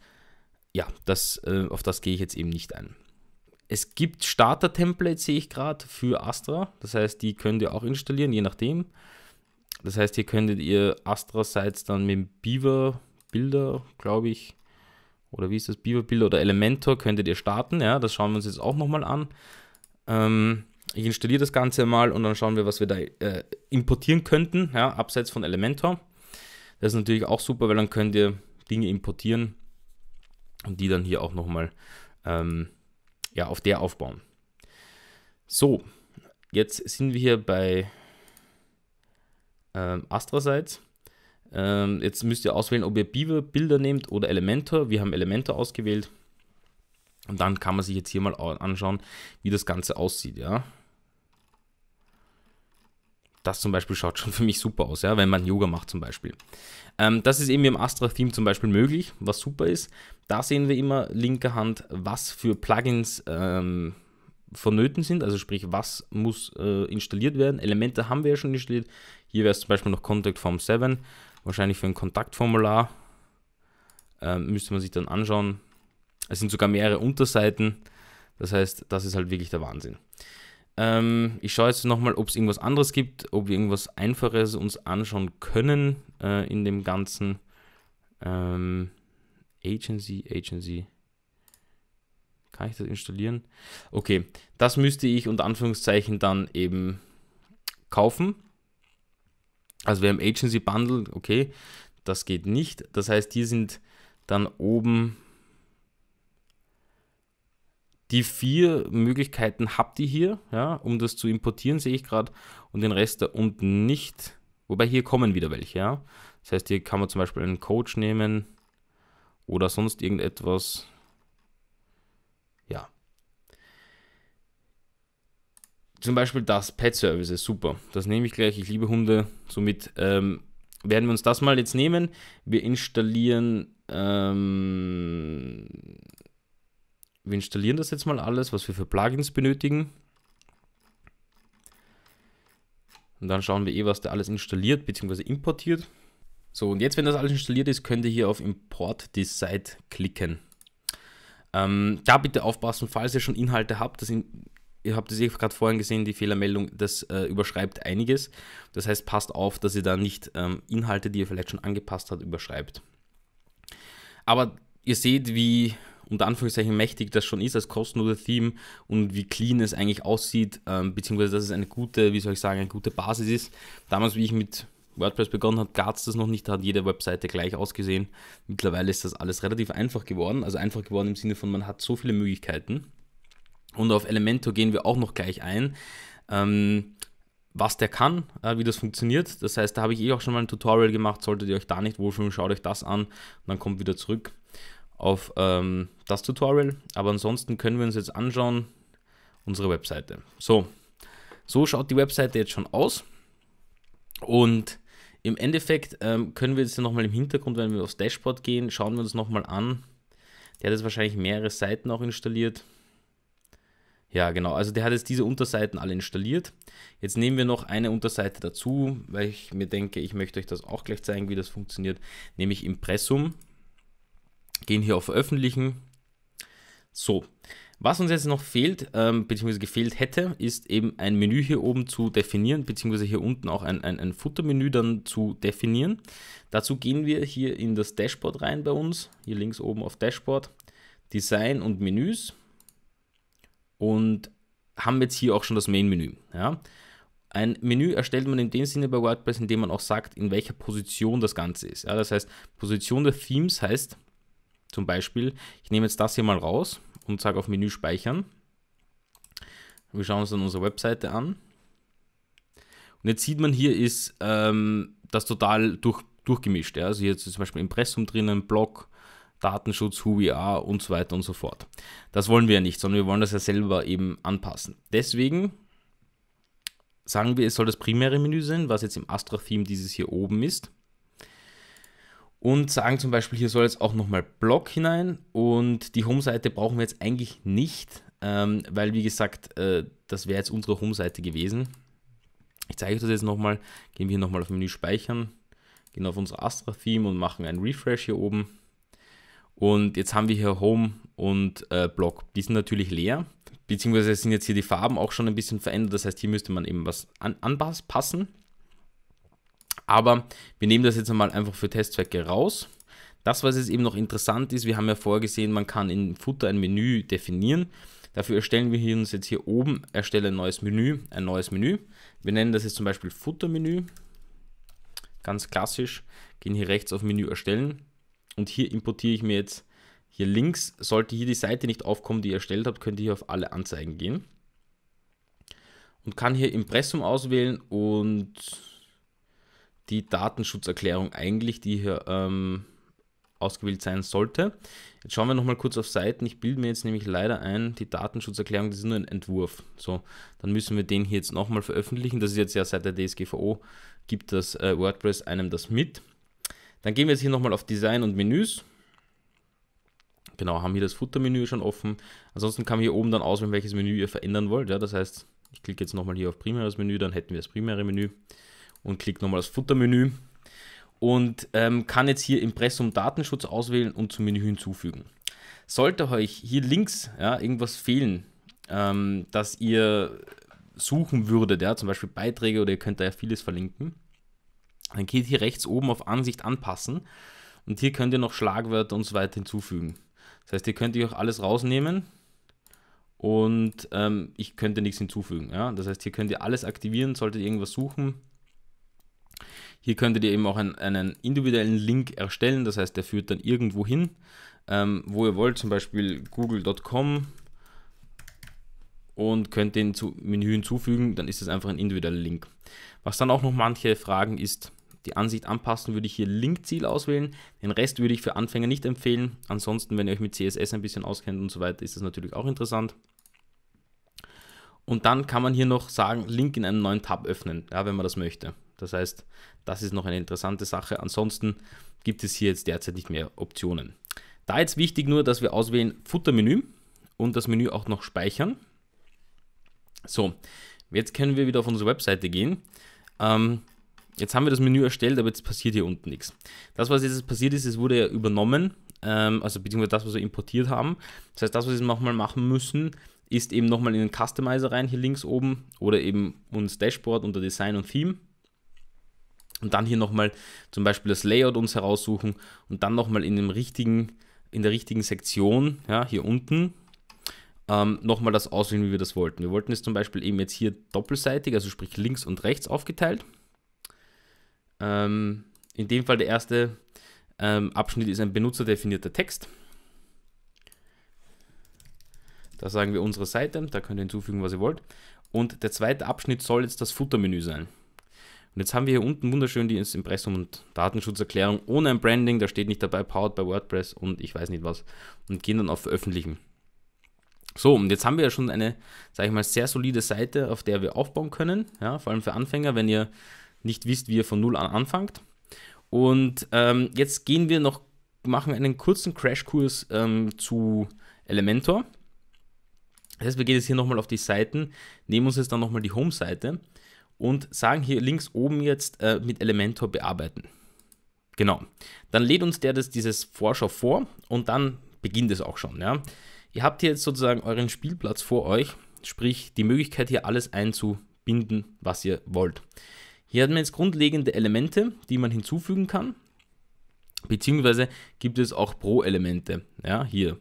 [SPEAKER 1] Ja, auf das gehe ich jetzt eben nicht ein. Es gibt Starter-Templates, sehe ich gerade, für Astra. Das heißt, die könnt ihr auch installieren, je nachdem. Das heißt, hier könntet ihr Astra-Sites dann mit Beaver-Bilder, glaube ich, oder wie ist das, Beaver-Bilder oder Elementor könnt ihr starten. Ja, das schauen wir uns jetzt auch nochmal an. Ich installiere das Ganze mal und dann schauen wir, was wir da importieren könnten, ja, abseits von Elementor. Das ist natürlich auch super, weil dann könnt ihr Dinge importieren und die dann hier auch nochmal ja, auf der aufbauen. So, jetzt sind wir hier bei Astra-Sites. Jetzt müsst ihr auswählen, ob ihr Beaver-Bilder nehmt oder Elementor. Wir haben Elementor ausgewählt. Und dann kann man sich jetzt hier mal anschauen, wie das Ganze aussieht. Ja? Das zum Beispiel schaut schon für mich super aus, ja, wenn man Yoga macht zum Beispiel. Das ist eben im Astra-Theme zum Beispiel möglich, was super ist. Da sehen wir immer linker Hand, was für Plugins vonnöten sind, also sprich, was muss installiert werden. Elemente haben wir ja schon installiert. Hier wäre es zum Beispiel noch Contact Form 7, wahrscheinlich für ein Kontaktformular. Müsste man sich dann anschauen. Es sind sogar mehrere Unterseiten, das heißt, das ist halt wirklich der Wahnsinn. Ich schaue jetzt nochmal, ob es irgendwas anderes gibt, ob wir irgendwas Einfaches uns anschauen können in dem Ganzen. Agency. Kann ich das installieren? Okay, das müsste ich unter Anführungszeichen dann eben kaufen. Also wir haben Agency Bundle, okay, das geht nicht. Das heißt, hier sind dann oben die 4 Möglichkeiten habt ihr hier, ja, um das zu importieren, sehe ich gerade, und den Rest da unten nicht. Wobei hier kommen wieder welche, ja. Das heißt, hier kann man zum Beispiel einen Coach nehmen oder sonst irgendetwas. Ja. Zum Beispiel das Pet Services, super. Das nehme ich gleich, ich liebe Hunde. Somit werden wir uns das mal jetzt nehmen. Wir installieren das jetzt mal alles, was wir für Plugins benötigen. Und dann schauen wir was da alles installiert bzw. importiert. So, und jetzt, wenn das alles installiert ist, könnt ihr hier auf Import this Site klicken. Da bitte aufpassen, falls ihr schon Inhalte habt. Ihr habt es gerade vorhin gesehen, die Fehlermeldung, das überschreibt einiges. Das heißt, passt auf, dass ihr da nicht Inhalte, die ihr vielleicht schon angepasst habt, überschreibt. Aber ihr seht, wie unter Anführungszeichen mächtig das schon ist als kostenloses Theme und wie clean es eigentlich aussieht, beziehungsweise dass es eine gute, wie soll ich sagen, eine gute Basis ist. Damals, wie ich mit WordPress begonnen habe, gab es das noch nicht, da hat jede Webseite gleich ausgesehen. Mittlerweile ist das alles relativ einfach geworden, also einfach geworden im Sinne von, man hat so viele Möglichkeiten. Und auf Elementor gehen wir auch noch gleich ein, was der kann, wie das funktioniert. Das heißt, da habe ich auch schon mal ein Tutorial gemacht, solltet ihr euch da nicht wohlfühlen, schaut euch das an und dann kommt wieder zurück. auf das Tutorial. Aber ansonsten können wir uns jetzt anschauen, unsere Webseite. So schaut die Webseite jetzt schon aus. Und im Endeffekt können wir jetzt nochmal im Hintergrund, wenn wir aufs Dashboard gehen, schauen wir uns nochmal an. Der hat jetzt wahrscheinlich mehrere Seiten auch installiert. Ja, genau, also der hat jetzt diese Unterseiten alle installiert. Jetzt nehmen wir noch eine Unterseite dazu, weil ich mir denke, ich möchte euch das auch gleich zeigen, wie das funktioniert, nämlich Impressum. Gehen hier auf Veröffentlichen. So, was uns jetzt noch fehlt, beziehungsweise gefehlt hätte, ist eben ein Menü hier oben zu definieren, beziehungsweise hier unten auch ein Futtermenü dann zu definieren. Dazu gehen wir hier in das Dashboard rein bei uns, hier links oben auf Dashboard, Design und Menüs. Und haben jetzt hier auch schon das Main-Menü. Ja. Ein Menü erstellt man in dem Sinne bei WordPress, indem man auch sagt, in welcher Position das Ganze ist. Ja, das heißt, Position der Themes heißt zum Beispiel, ich nehme jetzt das hier mal raus und sage auf Menü speichern. Wir schauen uns dann unsere Webseite an. Und jetzt sieht man, hier ist das total durchgemischt. Ja. Also hier ist zum Beispiel Impressum drinnen, Blog, Datenschutz, Who We Are und so weiter und so fort. Das wollen wir ja nicht, sondern wir wollen das ja selber eben anpassen. Deswegen sagen wir, es soll das primäre Menü sein, was jetzt im Astra-Theme dieses hier oben ist. Und sagen zum Beispiel, hier soll jetzt auch nochmal Blog hinein und die Home-Seite brauchen wir jetzt eigentlich nicht, weil wie gesagt, das wäre jetzt unsere Home-Seite gewesen. Ich zeige euch das jetzt nochmal, gehen wir hier nochmal auf Menü speichern, gehen auf unser Astra-Theme und machen einen Refresh hier oben. Und jetzt haben wir hier Home und Blog. Die sind natürlich leer, beziehungsweise sind jetzt hier die Farben auch schon ein bisschen verändert. Das heißt, hier müsste man eben was anpassen. Aber wir nehmen das jetzt einmal einfach für Testzwecke raus. Das, was jetzt eben noch interessant ist, wir haben ja vorher gesehen, man kann in Footer ein Menü definieren. Dafür erstellen wir uns jetzt hier oben, erstelle ein neues Menü. Wir nennen das jetzt zum Beispiel Footer-Menü. Ganz klassisch, gehen hier rechts auf Menü erstellen. Und hier importiere ich mir jetzt, hier links, sollte hier die Seite nicht aufkommen, die ihr erstellt habt, könnt ihr hier auf alle Anzeigen gehen. Und kann hier Impressum auswählen und die Datenschutzerklärung eigentlich, die hier ausgewählt sein sollte. Jetzt schauen wir nochmal kurz auf Seiten. Ich bilde mir jetzt nämlich leider ein, die Datenschutzerklärung, das ist nur ein Entwurf. So, dann müssen wir den hier jetzt nochmal veröffentlichen. Das ist jetzt ja seit der DSGVO, gibt das WordPress einem das mit. Dann gehen wir jetzt hier nochmal auf Design und Menüs. Genau, haben hier das Futtermenü schon offen. Ansonsten kann man hier oben dann auswählen, welches Menü ihr verändern wollt. Ja, das heißt, ich klicke jetzt nochmal hier auf primäres Menü, dann hätten wir das primäre Menü und klicke nochmal das Futtermenü und kann jetzt hier Impressum Datenschutz auswählen und zum Menü hinzufügen. Sollte euch hier links irgendwas fehlen, dass ihr suchen würdet, ja, zum Beispiel Beiträge oder ihr könnt da ja vieles verlinken, dann geht hier rechts oben auf Ansicht anpassen und hier könnt ihr noch Schlagwörter und so weiter hinzufügen. Das heißt, ihr könnt hier auch alles rausnehmen und ich könnte nichts hinzufügen. Ja? Das heißt, hier könnt ihr alles aktivieren, solltet ihr irgendwas suchen. Hier könntet ihr eben auch einen individuellen Link erstellen, das heißt, der führt dann irgendwo hin, wo ihr wollt, zum Beispiel google.com und könnt den Menü hinzufügen, dann ist es einfach ein individueller Link. Was dann auch noch manche fragen ist, die Ansicht anpassen, würde ich hier Linkziel auswählen. Den Rest würde ich für Anfänger nicht empfehlen. Ansonsten, wenn ihr euch mit CSS ein bisschen auskennt und so weiter, ist das natürlich auch interessant. Und dann kann man hier noch sagen, Link in einem neuen Tab öffnen, ja, wenn man das möchte. Das heißt, das ist noch eine interessante Sache. Ansonsten gibt es hier jetzt derzeit nicht mehr Optionen. Da jetzt wichtig nur, dass wir auswählen Futtermenü und das Menü auch noch speichern. So, jetzt können wir wieder auf unsere Webseite gehen. Jetzt haben wir das Menü erstellt, aber jetzt passiert hier unten nichts. Das, was jetzt passiert ist, es wurde ja übernommen, also beziehungsweise das, was wir importiert haben. Das heißt, das, was wir nochmal machen müssen, ist eben nochmal in den Customizer rein, hier links oben, oder eben uns Dashboard unter Design und Theme. Und dann hier nochmal zum Beispiel das Layout uns heraussuchen und dann nochmal in der richtigen Sektion, ja, hier unten, nochmal das auswählen, wie wir das wollten. Wir wollten es zum Beispiel eben jetzt hier doppelseitig, also sprich links und rechts aufgeteilt. In dem Fall der erste Abschnitt ist ein benutzerdefinierter Text. Da sagen wir unsere Seite, da könnt ihr hinzufügen, was ihr wollt. Und der zweite Abschnitt soll jetzt das Futtermenü sein. Und Und jetzt haben wir hier unten wunderschön die Impressum- und Datenschutzerklärung ohne ein Branding, da steht nicht dabei, powered by WordPress und ich weiß nicht was, und gehen dann auf Veröffentlichen. So, und jetzt haben wir ja schon eine, sage ich mal, sehr solide Seite, auf der wir aufbauen können, ja, vor allem für Anfänger, wenn ihr nicht wisst, wie ihr von Null an anfangt. Und jetzt gehen wir noch, machen einen kurzen Crashkurs zu Elementor. Das heißt, wir gehen jetzt hier nochmal auf die Seiten, nehmen uns jetzt dann nochmal die Home-Seite und sagen hier links oben jetzt mit Elementor bearbeiten. Genau. Dann lädt uns dieses Vorschau vor und dann beginnt es auch schon. Ja. Ihr habt hier jetzt sozusagen euren Spielplatz vor euch, sprich die Möglichkeit hier alles einzubinden, was ihr wollt. Hier haben wir jetzt grundlegende Elemente, die man hinzufügen kann, beziehungsweise gibt es auch Pro-Elemente. Ja, hier.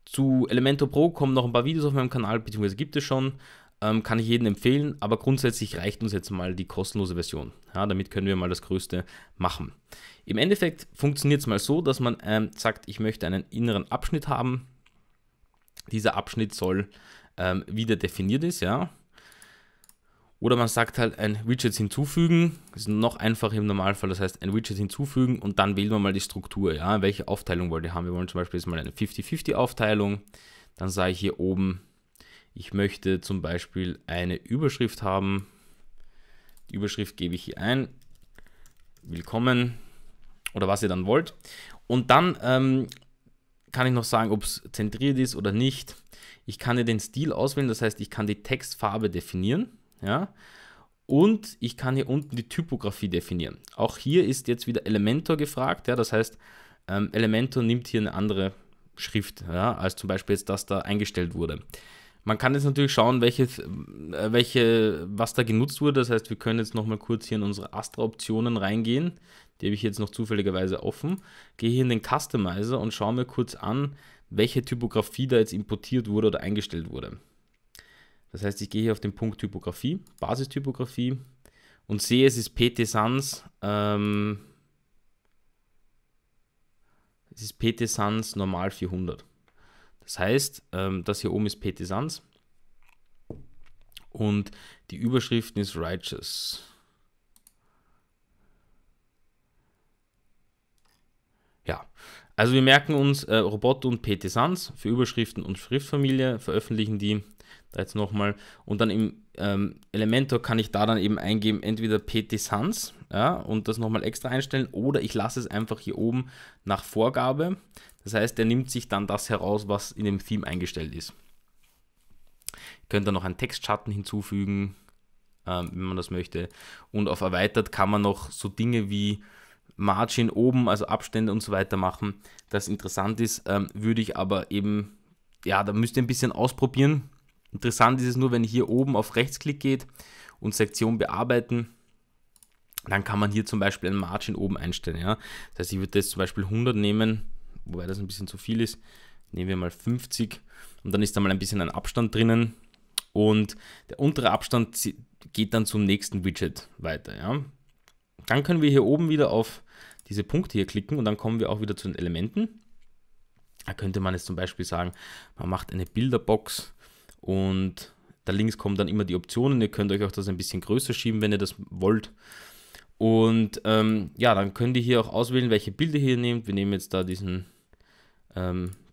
[SPEAKER 1] Zu Elementor Pro kommen noch ein paar Videos auf meinem Kanal, beziehungsweise gibt es schon, kann ich jedem empfehlen, aber grundsätzlich reicht uns jetzt mal die kostenlose Version. Ja, damit können wir mal das Größte machen. Im Endeffekt funktioniert es mal so, dass man sagt, ich möchte einen inneren Abschnitt haben. Dieser Abschnitt soll wieder definiert ist, ja. Oder man sagt halt ein Widget hinzufügen, das ist noch einfacher im Normalfall, das heißt ein Widget hinzufügen und dann wählen wir mal die Struktur, ja, welche Aufteilung wollt ihr haben. Wir wollen zum Beispiel jetzt mal eine 50-50 Aufteilung, dann sage ich hier oben, ich möchte zum Beispiel eine Überschrift haben, die Überschrift gebe ich hier ein, willkommen oder was ihr dann wollt und dann kann ich noch sagen, ob es zentriert ist oder nicht. Ich kann hier den Stil auswählen, das heißt, ich kann die Textfarbe definieren. Ja, und ich kann hier unten die Typografie definieren. Auch hier ist jetzt wieder Elementor gefragt, ja, das heißt, Elementor nimmt hier eine andere Schrift, ja, als zum Beispiel jetzt das da eingestellt wurde. Man kann jetzt natürlich schauen, was da genutzt wurde, das heißt, wir können jetzt nochmal kurz hier in unsere Astra-Optionen reingehen, die habe ich jetzt noch zufälligerweise offen, gehe hier in den Customizer und schaue mir kurz an, welche Typografie da jetzt importiert wurde oder eingestellt wurde. Das heißt, ich gehe hier auf den Punkt Typografie, Basistypografie und sehe, es ist PT Sans, Normal 400. Das heißt, das hier oben ist PT Sans und die Überschriften ist Righteous. Ja, also wir merken uns Roboto und PT Sans für Überschriften und Schriftfamilie, veröffentlichen die. Jetzt nochmal und dann im Elementor kann ich da dann eben eingeben, entweder PT Sans, ja, und das nochmal extra einstellen oder ich lasse es einfach hier oben nach Vorgabe. Das heißt, er nimmt sich dann das heraus, was in dem Theme eingestellt ist. Ihr könnt dann noch einen Textschatten hinzufügen, wenn man das möchte. Und auf erweitert kann man noch so Dinge wie Margin oben, also Abstände und so weiter machen. Das interessant ist, würde ich aber eben, ja, da müsst ihr ein bisschen ausprobieren. Interessant ist es nur, wenn ihr hier oben auf Rechtsklick geht und Sektion bearbeiten, dann kann man hier zum Beispiel einen Margin oben einstellen. Ja? Das heißt, ich würde jetzt zum Beispiel 100 nehmen, wobei das ein bisschen zu viel ist. Nehmen wir mal 50 und dann ist da mal ein bisschen ein Abstand drinnen und der untere Abstand geht dann zum nächsten Widget weiter. Ja? Dann können wir hier oben wieder auf diese Punkte hier klicken und dann kommen wir auch wieder zu den Elementen. Da könnte man jetzt zum Beispiel sagen, man macht eine Bilderbox. Und da links kommen dann immer die Optionen. Ihr könnt euch auch das ein bisschen größer schieben, wenn ihr das wollt. Und ja, dann könnt ihr hier auch auswählen, welche Bilder ihr nehmt. Wir nehmen jetzt da diesen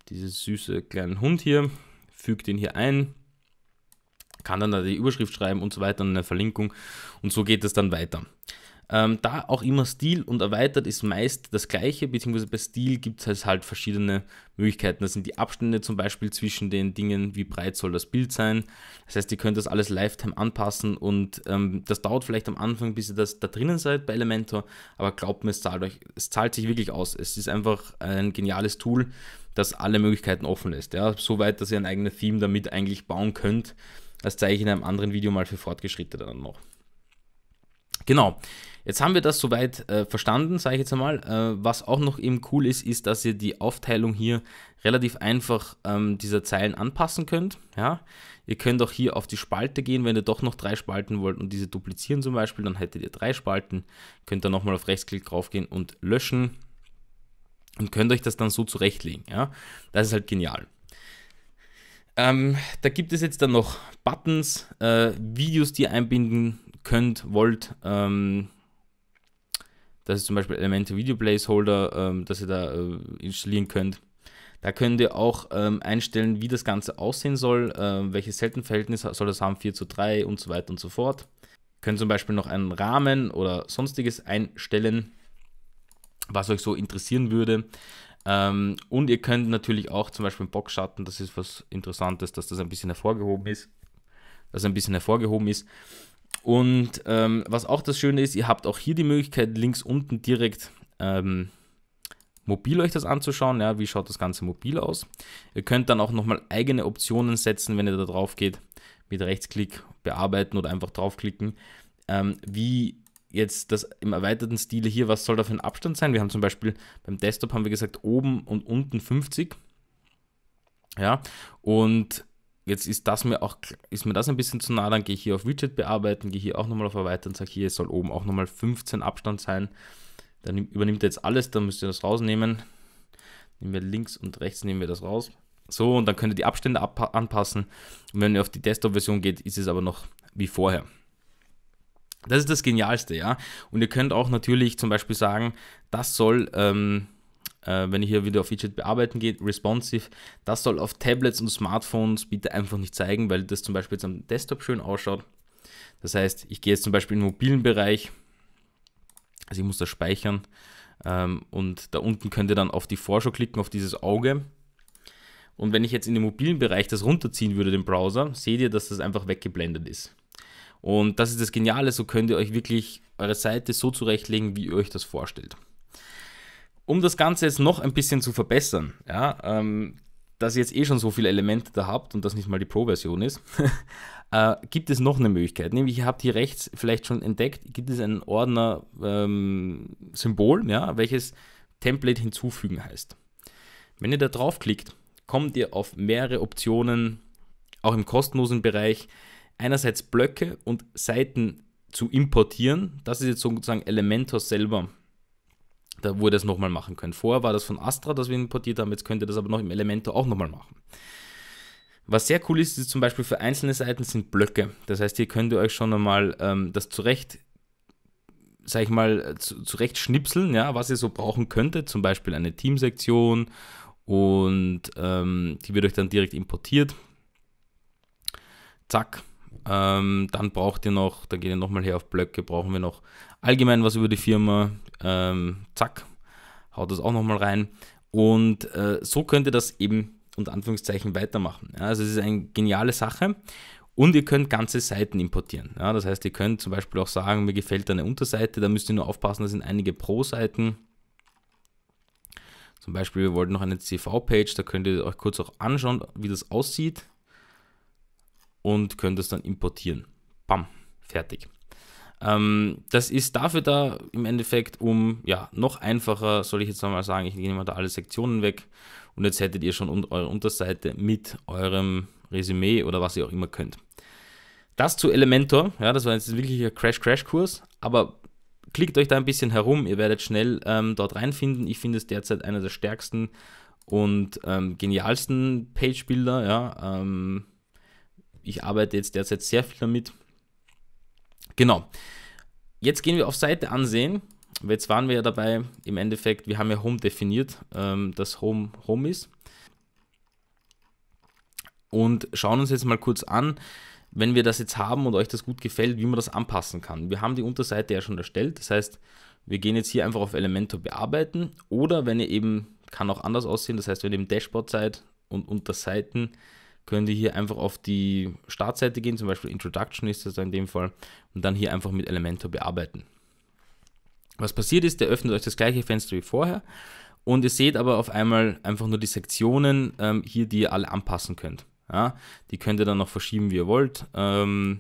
[SPEAKER 1] süße kleinen Hund hier, fügt den hier ein, kann dann da die Überschrift schreiben und so weiter, eine Verlinkung und so geht es dann weiter. Da auch immer Stil und erweitert ist meist das gleiche, beziehungsweise bei Stil gibt es halt verschiedene Möglichkeiten. Das sind die Abstände zum Beispiel zwischen den Dingen, wie breit soll das Bild sein. Das heißt, ihr könnt das alles Lifetime anpassen und das dauert vielleicht am Anfang, bis ihr das da drinnen seid bei Elementor, aber glaubt mir, es zahlt sich wirklich aus. Es ist einfach ein geniales Tool, das alle Möglichkeiten offen lässt. Ja? So weit, dass ihr ein eigenes Theme damit eigentlich bauen könnt. Das zeige ich in einem anderen Video mal für Fortgeschrittene dann noch. Genau, jetzt haben wir das soweit verstanden, sage ich jetzt einmal. Was auch noch eben cool ist, ist, dass ihr die Aufteilung hier relativ einfach dieser Zeilen anpassen könnt. Ja? Ihr könnt auch hier auf die Spalte gehen, wenn ihr doch noch 3 Spalten wollt und diese duplizieren zum Beispiel, dann hättet ihr 3 Spalten. Könnt ihr nochmal auf Rechtsklick drauf gehen und löschen und könnt euch das dann so zurechtlegen. Ja? Das ist halt genial. Da gibt es jetzt dann noch Buttons, Videos, die ihr einbinden könnt, wollt, das ist zum Beispiel Elementor Video Placeholder, das ihr da installieren könnt. Da könnt ihr auch einstellen, wie das Ganze aussehen soll, welches Seitenverhältnis soll das haben, 4:3 und so weiter und so fort. Könnt zum Beispiel noch einen Rahmen oder sonstiges einstellen, was euch so interessieren würde. Und ihr könnt natürlich auch zum Beispiel einen Boxschatten, das ist was Interessantes, dass das ein bisschen hervorgehoben ist. Und was auch das Schöne ist, ihr habt auch hier die Möglichkeit, links unten direkt mobil euch das anzuschauen. Ja, wie schaut das Ganze mobil aus? Ihr könnt dann auch nochmal eigene Optionen setzen, wenn ihr da drauf geht, mit Rechtsklick bearbeiten oder einfach draufklicken, wie jetzt das im erweiterten Stile hier, was soll da für ein Abstand sein? Wir haben zum Beispiel beim Desktop haben wir gesagt, oben und unten 50. Ja, und jetzt ist mir das ein bisschen zu nah, dann gehe ich hier auf Widget bearbeiten, gehe hier auch nochmal auf Erweitern und sage hier, es soll oben auch nochmal 15 Abstand sein. Dann übernimmt er jetzt alles, dann müsst ihr das rausnehmen. Nehmen wir links und rechts, nehmen wir das raus. So, und dann könnt ihr die Abstände anpassen. Und wenn ihr auf die Desktop-Version geht, ist es aber noch wie vorher. Das ist das Genialste, ja. Und ihr könnt auch natürlich zum Beispiel sagen, das soll, wenn ihr hier wieder auf Widget bearbeiten geht, responsive, das soll auf Tablets und Smartphones bitte einfach nicht zeigen, weil das zum Beispiel jetzt am Desktop schön ausschaut. Das heißt, ich gehe jetzt zum Beispiel in den mobilen Bereich, also ich muss das speichern, und da unten könnt ihr dann auf die Vorschau klicken, auf dieses Auge. Und wenn ich jetzt in den mobilen Bereich das runterziehen würde, den Browser, seht ihr, dass das einfach weggeblendet ist. Und das ist das Geniale, so könnt ihr euch wirklich eure Seite so zurechtlegen, wie ihr euch das vorstellt. Um das Ganze jetzt noch ein bisschen zu verbessern, ja, dass ihr jetzt schon so viele Elemente da habt und das nicht mal die Pro-Version ist, gibt es noch eine Möglichkeit. Nämlich, ihr habt hier rechts vielleicht schon entdeckt, gibt es einen Ordner Symbol, ja, welches Template hinzufügen heißt. Wenn ihr da draufklickt, kommt ihr auf mehrere Optionen, auch im kostenlosen Bereich, einerseits Blöcke und Seiten zu importieren. Das ist jetzt sozusagen Elementor selber, da wo ihr das nochmal machen könnt. Vorher war das von Astra, das wir importiert haben, jetzt könnt ihr das aber noch im Elementor auch nochmal machen. Was sehr cool ist zum Beispiel für einzelne Seiten sind Blöcke. Das heißt, hier könnt ihr euch schon einmal das zurecht schnipseln, ja, was ihr so brauchen könntet. Zum Beispiel eine Teamsektion und die wird euch dann direkt importiert. Zack. Dann braucht ihr noch, da geht ihr nochmal her auf Blöcke, brauchen wir noch allgemein was über die Firma. Zack. Haut das auch nochmal rein. Und so könnt ihr das eben unter Anführungszeichen weitermachen. Ja, also es ist eine geniale Sache und ihr könnt ganze Seiten importieren. Ja, das heißt, ihr könnt zum Beispiel auch sagen, mir gefällt eine Unterseite, da müsst ihr nur aufpassen, das sind einige Pro-Seiten. Zum Beispiel, wir wollten noch eine CV-Page, da könnt ihr euch kurz auch anschauen, wie das aussieht und könnt es dann importieren. Bam, fertig. Das ist dafür da im Endeffekt, um ja noch einfacher, soll ich jetzt mal sagen, ich nehme mal da alle Sektionen weg und jetzt hättet ihr schon eure Unterseite mit eurem Resümee oder was ihr auch immer könnt. Das zu Elementor, ja, das war jetzt wirklich ein Crash-Kurs, aber klickt euch da ein bisschen herum, ihr werdet schnell dort reinfinden. Ich finde es derzeit einer der stärksten und genialsten Page-Builder, ja. Ich arbeite jetzt derzeit sehr viel damit. Genau. Jetzt gehen wir auf Seite ansehen. Jetzt waren wir ja dabei, im Endeffekt, wir haben ja Home definiert, dass Home ist. Und schauen uns jetzt mal kurz an, wenn wir das jetzt haben und euch das gut gefällt, wie man das anpassen kann. Wir haben die Unterseite ja schon erstellt, das heißt, wir gehen jetzt hier einfach auf Elementor bearbeiten oder wenn ihr eben, kann auch anders aussehen, das heißt, wenn ihr im Dashboard seid und unter Seiten, könnt ihr hier einfach auf die Startseite gehen, zum Beispiel Introduction ist das in dem Fall, und dann hier einfach mit Elementor bearbeiten. Was passiert ist, der öffnet euch das gleiche Fenster wie vorher und ihr seht aber auf einmal einfach nur die Sektionen hier, die ihr alle anpassen könnt. Ja, die könnt ihr dann noch verschieben, wie ihr wollt. Könnt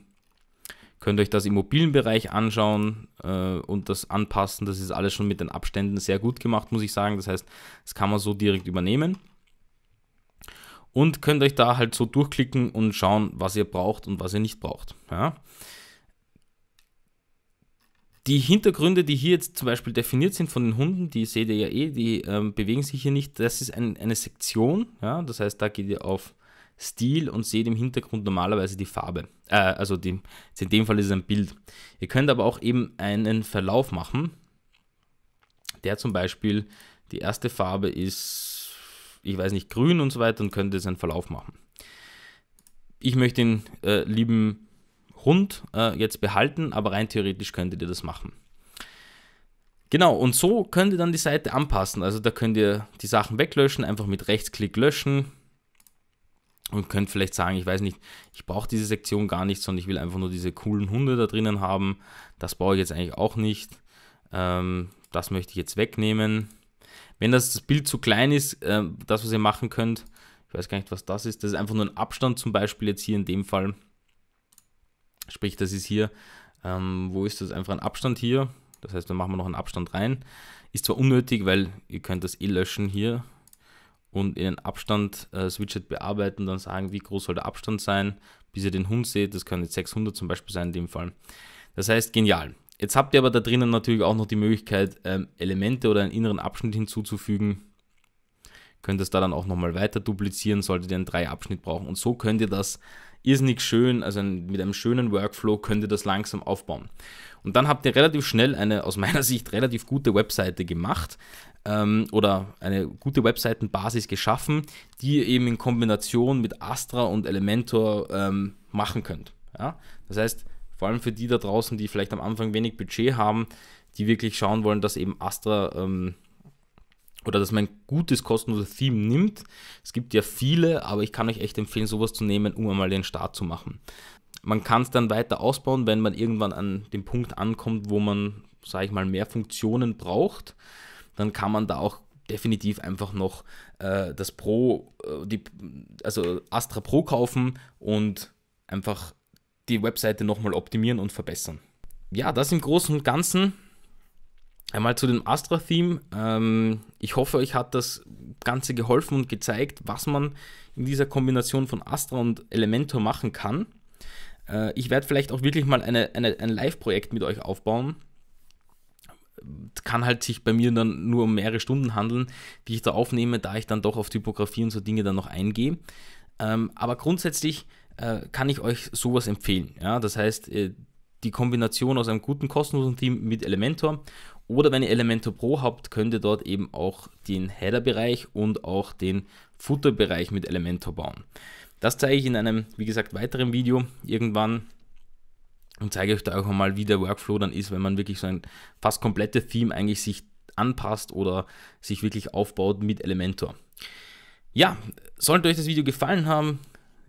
[SPEAKER 1] euch das im mobilen Bereich anschauen und das anpassen. Das ist alles schon mit den Abständen sehr gut gemacht, muss ich sagen. Das heißt, das kann man so direkt übernehmen. Und könnt euch da halt so durchklicken und schauen, was ihr braucht und was ihr nicht braucht. Ja. Die Hintergründe, die hier jetzt zum Beispiel definiert sind von den Hunden, die seht ihr ja die bewegen sich hier nicht. Das ist eine Sektion. Ja. Das heißt, da geht ihr auf Stil und seht im Hintergrund normalerweise die Farbe. In dem Fall ist es ein Bild. Ihr könnt aber auch eben einen Verlauf machen, der zum Beispiel, die erste Farbe ist, ich weiß nicht, grün und so weiter, und könnt jetzt einen Verlauf machen. Ich möchte den lieben Hund jetzt behalten, aber rein theoretisch könntet ihr das machen. Genau, und so könnt ihr dann die Seite anpassen. Also da könnt ihr die Sachen weglöschen, einfach mit Rechtsklick löschen und könnt vielleicht sagen, ich weiß nicht, ich brauche diese Sektion gar nicht, sondern ich will einfach nur diese coolen Hunde da drinnen haben. Das brauche ich jetzt eigentlich auch nicht. Das möchte ich jetzt wegnehmen. Wenn das Bild zu klein ist, das, was ihr machen könnt, ich weiß gar nicht, was das ist. Das ist einfach nur ein Abstand zum Beispiel jetzt hier in dem Fall. Sprich, das ist hier, wo ist das? Einfach ein Abstand hier. Das heißt, da machen wir noch einen Abstand rein. Ist zwar unnötig, weil ihr könnt das löschen hier und in den Abstand Switchet bearbeiten und dann sagen, wie groß soll der Abstand sein, bis ihr den Hund seht. Das kann jetzt 600 zum Beispiel sein in dem Fall. Das heißt, genial. Jetzt habt ihr aber da drinnen natürlich auch noch die Möglichkeit, Elemente oder einen inneren Abschnitt hinzuzufügen. Könnt es da dann auch nochmal weiter duplizieren, solltet ihr einen 3-Abschnitt brauchen. Und so könnt ihr das irrsinnig schön, also mit einem schönen Workflow könnt ihr das langsam aufbauen. Und dann habt ihr relativ schnell eine, aus meiner Sicht, relativ gute Webseite gemacht oder eine gute Webseitenbasis geschaffen, die ihr eben in Kombination mit Astra und Elementor machen könnt. Ja? Das heißt, vor allem für die da draußen, die vielleicht am Anfang wenig Budget haben, die wirklich schauen wollen, dass eben Astra oder dass man ein gutes, kostenloses Theme nimmt. Es gibt ja viele, aber ich kann euch echt empfehlen, sowas zu nehmen, um einmal den Start zu machen. Man kann es dann weiter ausbauen, wenn man irgendwann an den Punkt ankommt, wo man, sage ich mal, mehr Funktionen braucht. Dann kann man da auch definitiv einfach noch das Astra Pro kaufen und einfach die Webseite nochmal optimieren und verbessern. Ja, das im Großen und Ganzen. Einmal zu dem Astra-Theme. Ich hoffe, euch hat das Ganze geholfen und gezeigt, was man in dieser Kombination von Astra und Elementor machen kann. Ich werde vielleicht auch wirklich mal ein Live-Projekt mit euch aufbauen. Kann halt sich bei mir dann nur um mehrere Stunden handeln, die ich da aufnehme, da ich dann doch auf Typografie und so Dinge dann noch eingehe. Aber grundsätzlich kann ich euch sowas empfehlen. Ja? Das heißt, die Kombination aus einem guten kostenlosen Theme mit Elementor, oder wenn ihr Elementor Pro habt, könnt ihr dort eben auch den Header-Bereich und auch den Footer-Bereich mit Elementor bauen. Das zeige ich in einem, wie gesagt, weiteren Video irgendwann und zeige euch da auch mal, wie der Workflow dann ist, wenn man wirklich so ein fast komplettes Theme eigentlich sich anpasst oder sich wirklich aufbaut mit Elementor. Ja, sollte euch das Video gefallen haben,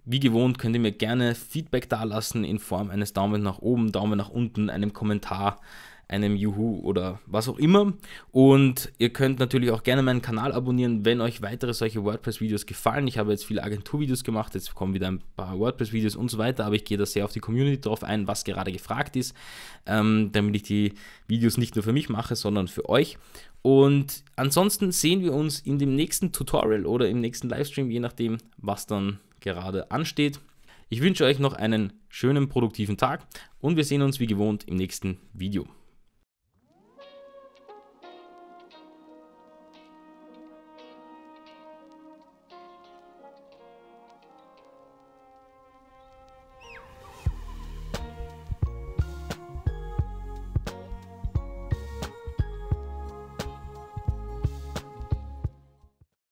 [SPEAKER 1] wie gewohnt könnt ihr mir gerne Feedback dalassen in Form eines Daumen nach oben, Daumen nach unten, einem Kommentar, einem Juhu oder was auch immer. Und ihr könnt natürlich auch gerne meinen Kanal abonnieren, wenn euch weitere solche WordPress-Videos gefallen. Ich habe jetzt viele Agenturvideos gemacht, jetzt kommen wieder ein paar WordPress-Videos und so weiter, aber ich gehe da sehr auf die Community drauf ein, was gerade gefragt ist, damit ich die Videos nicht nur für mich mache, sondern für euch. Und ansonsten sehen wir uns in dem nächsten Tutorial oder im nächsten Livestream, je nachdem, was dann gerade ansteht. Ich wünsche euch noch einen schönen, produktiven Tag und wir sehen uns wie gewohnt im nächsten Video.